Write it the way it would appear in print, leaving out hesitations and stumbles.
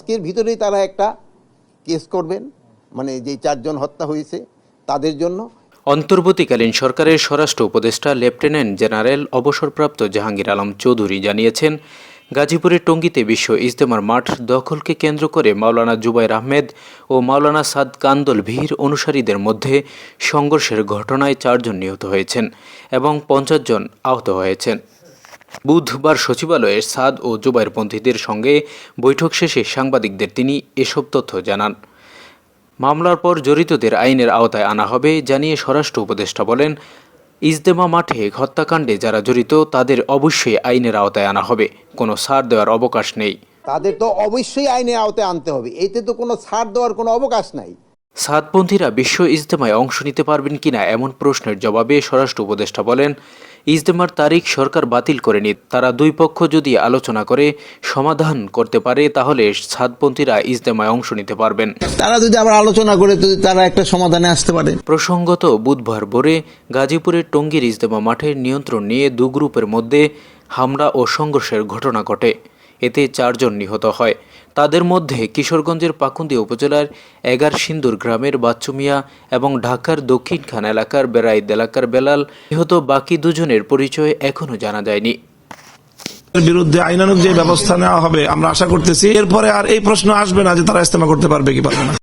আজকের ভিতরেই তারা একটা কেস করবেন, মানে যে 4 জন হত্যা হয়েছে তাদের জন্য। অন্তর্বর্তীকালীন সরকারের স্বরাষ্ট্র উপদেষ্টা লেফটেন্যান্ট জেনারেল অবসরপ্রাপ্ত জাহাঙ্গীর আলম চৌধুরী জানিয়েছেন, গাজীপুরের টঙ্গীতে বিশ্ব ইজতেমার মাঠ দখলকে কেন্দ্র করে মাওলানা জুবায়ের আহমেদ ও মাওলানা সাদ কান্দল ভীর অনুসারীদের মধ্যে সংঘর্ষের ঘটনায় 4 জন নিহত হয়েছেন এবং 50 জন আহত হয়েছেন। বুধবার সচিবালয়ে সাদ ও জুবায়েরপন্থীদের সঙ্গে বৈঠক শেষে সাংবাদিকদের তিনি এসব তথ্য জানান। মামলার পর জড়িতদের আইনের আওতায় আনা হবে জানিয়ে স্বরাষ্ট্র উপদেষ্টা বলেন, ইজতেমা মাঠে হত্যাকাণ্ডে যারা জড়িত তাদের অবশ্যই আইনের আওতায় আনা হবে, কোনো ছাড় দেওয়ার অবকাশ নেই। তাদের তো অবশ্যই আইনের আওতায় আনতে হবে, এতে তো কোনো ছাড় দেওয়ার কোনো অবকাশ নাই। সাদপন্থীরা বিশ্ব ইজতেমায় অংশ নিতে পারবেন কিনা এমন প্রশ্নের জবাবে স্বরাষ্ট্র উপদেষ্টা বলেন, ইজতেমার তারিখ সরকার বাতিল করেনি, তারা 2 পক্ষ যদি আলোচনা করে সমাধান করতে পারে তাহলে সাদপন্থীরা ইজতেমায় অংশ নিতে পারবেন। তারা যদি আবার আলোচনা করে তারা একটা সমাধানে আসতে পারে। প্রসঙ্গত বুধবার ভোরে গাজীপুরের টঙ্গীর ইজতেমা মাঠের নিয়ন্ত্রণ নিয়ে 2 গ্রুপের মধ্যে হামলা ও সংঘর্ষের ঘটনা ঘটে। এতে 4 জন নিহত হয়। তাদের মধ্যে কিশোরগঞ্জের পাকুন্দিয়া উপজেলার এগারসিন্দুর গ্রামের বাচ্চু মিয়া এবং ঢাকার দক্ষিণখান এলাকার বেড়াইদ এলাকার বেলাল। নিহত বাকি 2 জনের পরিচয় এখনও জানা যায়নি। বিরুদ্ধে আইনানুগ যে ব্যবস্থা নেওয়া হবে আমরা আশা করতেছি, এরপরে আর এই প্রশ্ন আসবে না যে তারা ইজতেমা করতে পারবে কি পারবে না।